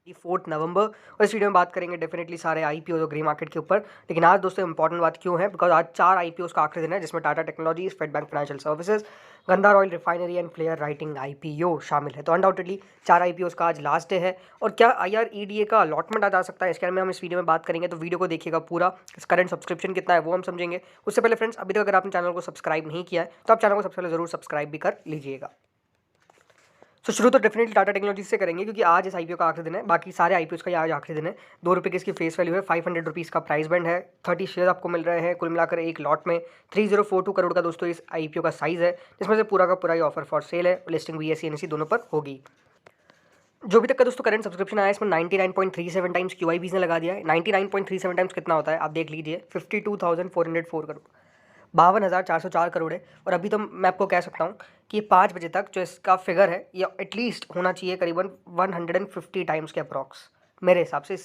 4 नवंबर और इस वीडियो में बात करेंगे डेफिनेटली सारे आईपीओ और ग्रे मार्केट के ऊपर। लेकिन आज दोस्तों इंपॉर्टेंट बात क्यों है, बिकॉज आज 4 आईपीओ का आखिरी दिन है जिसमें Tata Technologies, Fed Bank Financial Services, Gandhar Oil Refinery and Flair Writing IPO शामिल है। तो अनडाउटेडली 4 आईपीओ का आज लास्ट डे है। और क्या आईआरईडीए का अलॉटमेंट आ जा सकता है, इसके बारे में हम इस वीडियो में बात करेंगे। तो वीडियो को देखिएगा पूरा, करंट सब्सक्रिप्शन कितना है वो हम समझेंगे। उससे पहले फ्रेंड्स, अभी तक अगर आपने चैनल को सब्सक्राइब नहीं किया है तो आप चैनल को सबसे पहले जरूर सब्सक्राइब भी कर लीजिएगा। तो शुरू तो डेफिनेटली टाटा टेक्नोलॉजीज से करेंगे क्योंकि आज इस आईपीओ का आखिरी दिन है। बाकी सारे आईपीओ का आज आखिरी दिन है। 2 रुपये की इसकी फेस वैल्यू है, 500 रुपीज़ का प्राइस बैंड है, 30 शेयर आपको मिल रहे हैं। कुल मिलाकर एक लॉट में 3042 करोड़ का दोस्तों इस आईपीओ का साइज़ है, जिसमें से पूरा का पूरा ये ऑफर फॉर सेल है। लिस्टिंग बीएसई एनएसई दोनों पर होगी। जो भी तक का दोस्तों करंट सब्सक्रिप्शन आया है इसमें 99.37 टाइम्स क्यूआईबीज ने लगा दिया है। 99.37 टाइम्स कितना होता है आप देख लीजिए, 52,404 करोड़, 52,404 करोड़ है। और अभी तो मैं आपको कह सकता हूँ कि 5 बजे तक जो इसका फिगर है ये एटलीस्ट होना चाहिए करीबन 150 टाइम्स के अप्रॉक्स। मेरे हिसाब से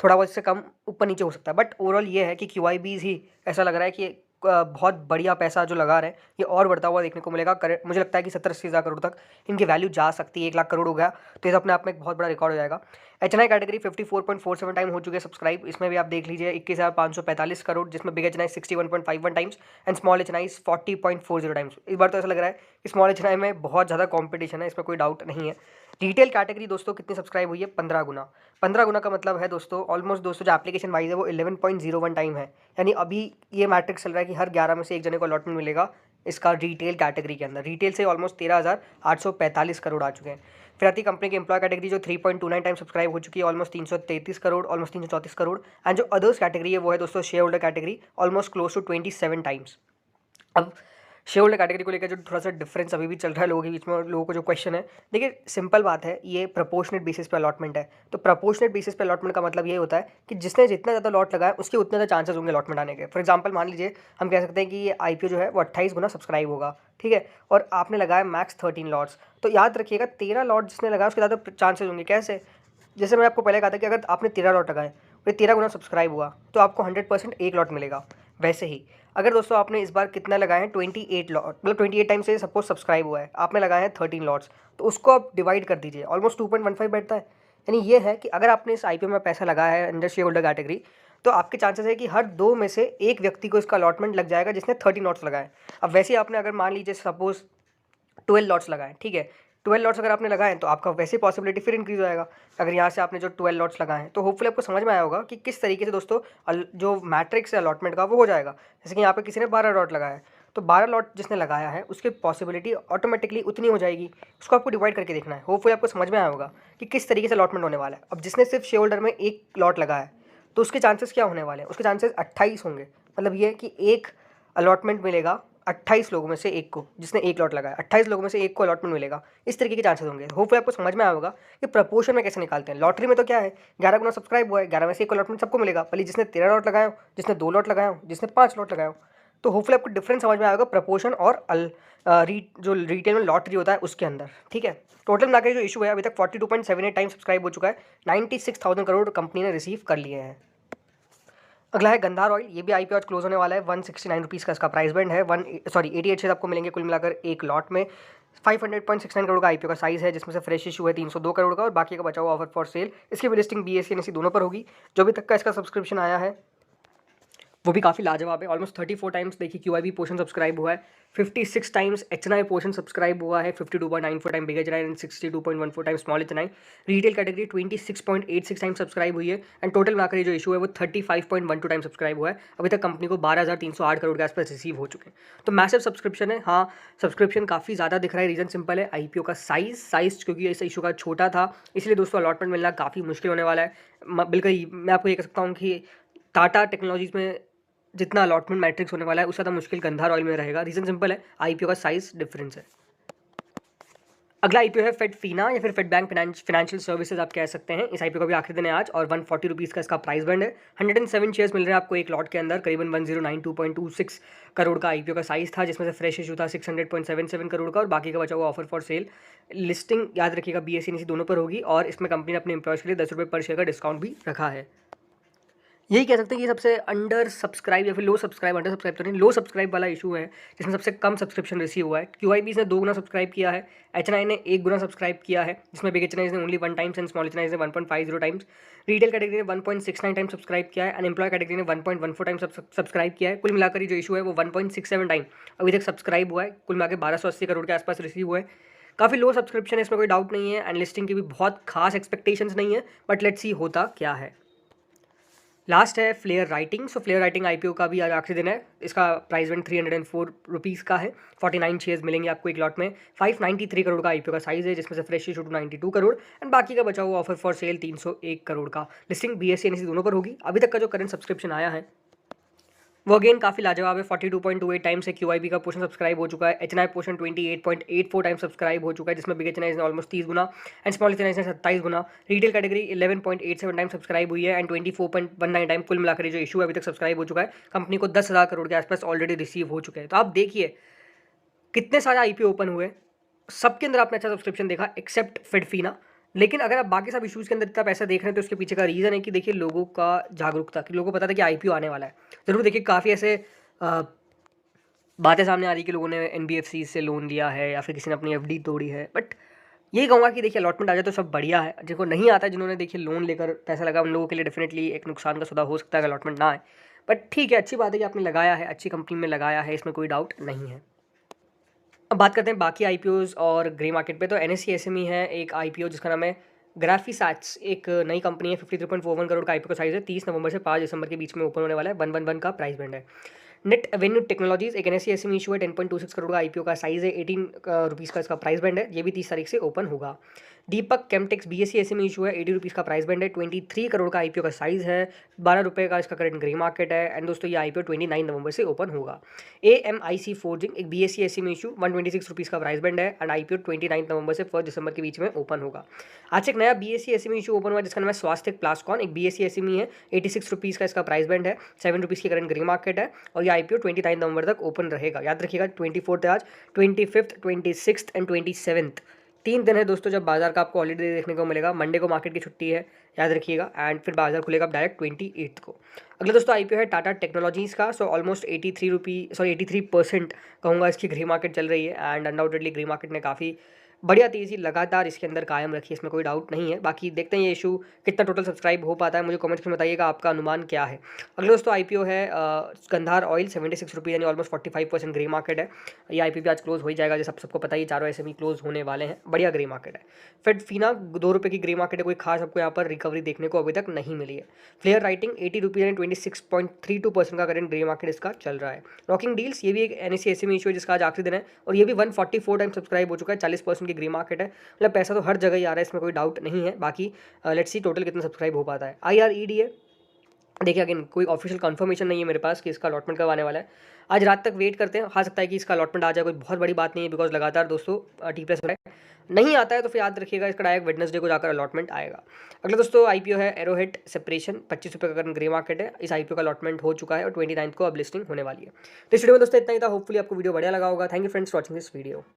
थोड़ा बहुत इससे कम ऊपर नीचे हो सकता है, बट ओवरऑल ये है कि क्यूआईबीज ही ऐसा लग रहा है कि बहुत बढ़िया पैसा जो लगा रहे हैं ये और बढ़ता हुआ देखने को मिलेगा। मुझे लगता है कि 70-80 हज़ार करोड़ तक इनकी वैल्यू जा सकती है। 1 लाख करोड़ हो गया तो ये अपने आप में एक बहुत बड़ा रिकॉर्ड हो जाएगा। एचएनआई कैटेगरी 54.47 टाइम हो चुके हैं सब्सक्राइब। इसमें भी आप देख लीजिए 21,545 करोड़, जिसमें big HNI 61.51 times and small HNI 40.40 times. इस बार तो ऐसा लग रहा है कि स्मॉल एचएनआई में बहुत ज़्यादा कॉम्पिटिशन है, इसमें कोई डाउट नहीं है। रिटेल कैटेगरी दोस्तों कितनी सब्सक्राइब हुई है? 15 गुना। 15 गुना का मतलब है दोस्तों ऑलमोस्ट दोस्तों जो एप्लीकेशन वाइज है वो 11.01 टाइम है। यानी अभी ये मैट्रिक्स चल रहा है कि हर 11 में से एक जने को अलॉटमेंट मिलेगा इसका रिटेल कैटेगरी के अंदर। रिटेल से ऑलमोस्ट 13,845 करोड़ आ चुके हैं। फिर आती कंपनी की एम्प्लॉय कैटेगरी जो 3.29 टाइम सब्सक्राइब हो चुकी है, almost 333 crore, almost 334 crore. And जो अदर्स कैटेगरी है वो है दोस्तों share holder category, almost close to 27 times. अब शेयर होल्डर कैटेगरी को लेकर जो थोड़ा सा डिफरेंस अभी भी चल रहा है लोगों के बीच में, और लोगों को जो क्वेश्चन है, देखिए सिंपल बात है, ये प्रोपोर्शनेट बेसिस पे अलॉटमेंट है। तो प्रोपोर्शनेट बेसिस पे अलॉटमेंट का मतलब ये होता है कि जिसने जितना ज़्यादा लॉट लगाया उसके उतने ज़्यादा चांसेस होंगे अलॉटमेंट आने के। फॉर एग्जाम्पल मान लीजिए हम कह सकते हैं कि ये आईपीओ जो है वो 28 गुना सब्सक्राइब होगा, ठीक है, और आपने लगाया मैक्स 13 लॉट्स, तो याद रखिएगा 13 लॉट जिसने लगाया उसके ज़्यादा चांसेस होंगे। कैसे? जैसे मैं आपको पहले कहा था कि अगर आपने 13 लॉट लगाए और 13 गुना सब्सक्राइब हुआ तो आपको 100% एक लॉट मिलेगा। वैसे ही अगर दोस्तों आपने इस बार कितना लगाए हैं 28 लॉट, मतलब 28 टाइम से सपोज सब्सक्राइब हुआ है, आपने लगाए हैं 13 लॉट्स, तो उसको आप डिवाइड कर दीजिए, ऑलमोस्ट 2.15 बैठता है। यानी ये है कि अगर आपने इस आईपीओ में पैसा लगाया है अंडर शेयर होल्डर कैटेगरी, तो आपके चांसेस है कि हर 2 में से एक व्यक्ति को इसका अलॉटमेंट लग जाएगा जिसने 13 लॉट्स लगाए। अब वैसे ही आपने अगर मान लीजिए सपोज 12 लॉट्स लगाए, ठीक है, 12 लॉट्स अगर आपने लगाए तो आपका वैसे पॉसिबिलिटी फिर इंक्रीज हो जाएगा। अगर यहाँ से आपने जो 12 लॉट्स लगाए हैं, तो होपफुली आपको समझ में आया होगा कि किस तरीके से दोस्तों जो मैट्रिक्स है अलॉटमेंट का वो हो जाएगा। जैसे कि यहाँ पे किसी ने 12 लॉट लगाया है, तो 12 लॉट जिसने लगाया है उसकी पॉसिबिलिटी ऑटोमेटिकली उतनी हो जाएगी। उसको आपको डिवाइड करके देखना है। होपफुली आपको समझ में आया होगा कि किस तरीके से अलॉटमेंट होने वाला है। अब जिसने सिर्फ शेयर होल्डर में एक लॉट लगाया है तो उसके चांसेस क्या होने वाले हैं? उसके चांसेस 28 होंगे। मतलब ये कि एक अलॉटमेंट मिलेगा 28 लोगों में से एक को, जिसने एक लॉट लगाया 28 लोगों में से एक को अलॉटमेंट मिलेगा। इस तरीके के चांसेस होंगे। होपफुली आपको समझ में आया होगा कि प्रपोर्शन में कैसे निकालते हैं। लॉटरी में तो क्या है, 11 गुना सब्सक्राइब हुआ है, 11 में से एक अलॉटमेंट सबको मिलेगा, भले जिसने 13 लॉट लगाया हो, जिसने 2 लॉट लगाया हो, जिसने 5 लॉट लगाया हो। तो होपफुली आपको डिफरेंस समझ में आएगा प्रपोर्शन और जो रिटेल में लॉटरी होता है उसके अंदर, ठीक है। टोटल मिलाकर जो इशू है अभी तक 42.78 टाइम सब्सक्राइब हो चुका है, 96,000 करोड़ कंपनी ने रिसीव कर लिए हैं। अगला है गंधार ऑयल, ये भी आईपीओ आज क्लोज होने वाला है। 169 रुपीज़ का इसका प्राइस बैंड है। 88 शेयर आपको मिलेंगे कुल मिलाकर एक लॉट में। 500.69 करोड़ का आईपीओ का साइज है, जिसमें से फ्रेश इशू है 302 करोड़ का और बाकी का बचा हुआ ऑफर फॉर सेल। इसकी भी लिस्टिंग बीएसई एनएसई दोनों पर होगी। जो भी तक का इसका सब्सक्रिप्शन आया है वो भी काफ़ी लाजवाब है। ऑलमोस्ट 34 टाइम्स देखिए क्यूआईबी पोर्शन सब्सक्राइब हुआ है, 56 टाइम्स एचएनआई पोर्शन सब्सक्राइब हुआ है, 52.94 time big HNI and 62.14 time small HNI. Retail category 26.86 time subscribe हुई है एंड टोटल मिलाकर जो इशू है वो 35.12 टाइम सब्सक्राइब हुआ है। अभी तक कंपनी को 12,308 करोड़ के आसपास रिसीव हो चुके हैं। तो मैसिव सब्सक्रिप्शन है। हाँ, सब्सक्रिप्शन काफ़ी ज़्यादा दिख रहा है। रीज़न सिंपल है, आईपीओ का साइज क्योंकि इस इशू का छोटा था, इसलिए दोस्तों अलॉटमेंट मिलना काफ़ी मुश्किल होने वाला है। बिल्कुल मैं आपको ये कह सकता हूँ कि टाटा टेक्नोलॉजीज में जितना अलॉटमेंट मैट्रिक्स होने वाला है उससे ज़्यादा मुश्किल गंधार ऑयल में रहेगा। रीज़न सिंपल है, आईपीओ का साइज डिफरेंस है। अगला आईपीओ है फेड फीना या फिर फेड बैंक फाइनेंशियल सर्विसेज आप कह सकते हैं। इस आईपीओ का भी आखिरी दिन है आज और 140 रुपीज़ का इसका प्राइस बैंड है। 107 शेयर्स मिल रहे हैं आपको एक लॉट के अंदर। करीबन 1092.26 करोड़ का आईपीओ का साइज था, जिसमें से फ्रेश इशू था 600.77 करोड़ का और बाकी का बचा हुआ ऑफर फॉर सेल। लिस्टिंग याद रखिएगा बीएसई एनएसई दोनों पर होगी और इसमें कंपनी ने अपने एम्प्लॉयज़ के लिए 10 रुपये पर शेयर का डिस्काउंट भी रखा है। यही कह सकते हैं कि सबसे अंडर सब्सक्राइब या फिर लो सब्सक्राइब, अंडर सब्सक्राइब तो नहीं, लो सब्सक्राइब वाला इशू है जिसमें सबसे कम सब्सक्रिप्शन रिसीव हुआ है। QIB ने 2 गुना सब्सक्राइब किया है, HNI ने 1 गुना सब्सक्राइब किया है, जिसमें बिग HNI ने only 1 times and small HNI ने 1.50 टाइम्स। रिटेल कैटेगरी ने 1.69 टाइम्स सब्सक्राइब किया है, अनएम्प्लॉय कैटेगरी ने 1.14 टाइम्स सब्सक्राइब किया है। कुल मिलाकर ये जो इशू है वो 1.67 टाइम अभी तक सब्सक्राइब हुआ है। कुल मिलाकर 1280 करोड़ के आसपास रिसीव हुआ है। काफ़ी लो सब्सक्रिप्शन है, इसमें कोई डाउट नहीं है, एंड लिस्टिंग की भी बहुत खास एक्सपेक्टेशंस नहीं है, बट लेट्स सी होता क्या है। लास्ट है फ्लेयर राइटिंग। सो फ्लेयर राइटिंग IPO का भी आज आखिरी दिन है। इसका प्राइस इवेंट 304 रुपीज़ का है। 49 शेयर्स मिलेंगे आपको एक लॉट में। 593 करोड़ का IPO का साइज़ है, जिसमें से फ्रेश इशू 92 करोड़ एंड बाकी का बचा हुआ ऑफर फॉर सेल 301 करोड़ का। लिस्टिंग BSE NSE दोनों पर होगी। अभी तक का जो करंट सब्सक्रिप्शन आया है वो अगेन काफ़ी लाजवाब है। 42.28 टाइम से QIB का पोर्शन सब्सक्राइब हो चुका है। HNI पोर्शन 28.84 टाइम सब्सक्राइब हो चुका है, जिसमें बिग HNI ने almost 30 Guna and small HNI ने 27 गुना। रिटेल कैटेगरी 11.87 टाइम सब्सक्राइब हुई है एंड 24.19 टाइम। कुल मिलाकर जो इशू अभी तक सब्सक्राइब हो चुका है, कंपनी को 10,000 करोड़ के आसपास ऑलरेडी रिसीव हो चुके हैं। तो आप देखिए कितने सारे IPO ओपन हुए, सबके अंदर आपने अच्छा सब्सक्रिप्शन देखा एक्सेप्ट फेडफीना। लेकिन अगर आप बाकी सब इशूज़ के अंदर इतना पैसा देख रहे हैं तो उसके पीछे का रीज़न है कि देखिए लोगों का जागरूकता, कि लोगों को पता था कि IPO आने वाला है। ज़रूर देखिए काफ़ी ऐसे बातें सामने आ रही कि लोगों ने NBFC से लोन लिया है या फिर किसी ने अपनी FD तोड़ी है, बट यही कहूँगा कि देखिए अलॉटमेंट आ जाए तो सब बढ़िया है। जिनको नहीं आता, जिन्होंने देखिए लोन लेकर पैसा लगा, उन लोगों के लिए डेफिनेटली एक नुकसान का सौदा हो सकता है अगर अलॉटमेंट ना आए। बट ठीक है, अच्छी बात है कि आपने लगाया है, अच्छी कंपनी में लगाया है, इसमें कोई डाउट नहीं है। अब बात करते हैं बाकी IPOs और ग्रे मार्केट पे। तो NSE SME है एक IPO जिसका नाम है ग्राफीसैट्स। एक नई कंपनी है, 53.41 करोड़ का IPO का साइज़ है। 30 नवंबर से 5 दिसंबर के बीच में ओपन होने वाला है। 111 का प्राइस बैंड है। नेट एवेन्यू टेक्नोलॉजीज एक NSE SME इशू है। 10.26 करोड़ का IPO का साइज़ है। 18 रुपीज़ का इसका प्राइस बैंड है। ये भी 30 तारीख से ओपन होगा। दीपक केमटेक्स BSE SME इशू है। 80 रुपीज़ का प्राइस बैंड है। 23 करोड़ का IPO का साइज़ है। 12 रुपये का इसका करंट ग्रे मार्केट है। एंड दोस्तों ये IPO 29 नवंबर से ओपन होगा। AMIC फोर्जिंग एक BSE SME इशू 126 रुपीज़ का प्राइस बैंड है एंड IPO 29 नवंबर से 1 दिसंबर के बीच में ओपन होगा। आज एक नया BSE SME इशू ओपन हुआ जिसका नाम है स्वास्थ्य प्लास्कॉन। एक BSE SME है। 86 रुपीज़ का इसका प्राइस बैंड है। 7 रुपीज़ की करंट ग्रे मार्केट है और ये IPO 29 नवंबर तक ओपन रहेगा। याद रखिएगा 24 है आज, 25th, 26th एंड 27th 3 दिन है दोस्तों जब बाजार का आपको हॉलीडे देखने को मिलेगा। मंडे को मार्केट की छुट्टी है, याद रखिएगा, एंड फिर बाजार खुलेगा डायरेक्ट 28 को। अगला दोस्तों IPO है टाटा टेक्नोलॉजीज़ का। सो ऑलमोस्ट 83% कहूँगा इसकी ग्रे मार्केट चल रही है एंड अनडाउटेडली ग्रे मार्केट ने काफ़ी बढ़िया तेज़ी लगातार इसके अंदर कायम रखी है, इसमें कोई डाउट नहीं है। बाकी देखते हैं ये इशू कितना टोटल सब्सक्राइब हो पाता है, मुझे कमेंट्स में बताइएगा आपका अनुमान क्या है। अगला दोस्तों IPO है गंधार ऑयल 76 रुपये यानी ऑलमोस्ट 45% ग्रे मार्केट है। ये IPO भी आज क्लोज हो ही जाएगा, जैसे सबको पता ही, चारों SME क्लोज होने वाले हैं। बढ़िया ग्रे मार्केट है। फेडफीना 2 रुपये की ग्रे मार्केट है, कोई खास आपको यहाँ पर रिकवरी देखने को अभी तक नहीं मिली है। फ्लेयर राइटिंग 80 रुपये यानी 26.32% का करंट ग्रे मार्केट इसका चल रहा है। रॉकिंग डील्स ये भी एक NSE SME इशू है जिसका आज आखिरी दिन है और ये भी 144 टाइम सब्सक्राइब हो चुका है। 40% की ग्रे मार्केट है, मतलब पैसा तो हर जगह ही आ रहा है, इसमें कोई डाउट नहीं है। बाकी लेट्स सी टोटल कितना सब्सक्राइब हो पाता है। IRED है, देखिए अगेन कोई ऑफिशियल कंफर्मेशन नहीं है मेरे पास कि इसका अलॉटमेंट कब आने वाला है। आज रात तक वेट करते हैं, हो सकता है कि इसका अलॉटमेंट आ जाए, कोई बहुत बड़ी बात नहीं है बिकॉज लगातार दोस्तों T+ हो रहा है। नहीं आता है तो फिर याद रखिएगा इसका डायरेक्ट वेडनेसडे को जाकर अलॉटमेंट आएगा। अगला दोस्तों IPO है एरोहेड सेपरेशन। 25 रुपये का ग्रे मार्केट है। इस IPO का अलॉटमेंट हो चुका है और 29 को अब लिस्टिंग होने वाली है। तो इस वीडियो में दोस्तों इतना ही था। होपफुली आपको वीडियो बढ़िया लगा होगा। Thank you friends for watching this video.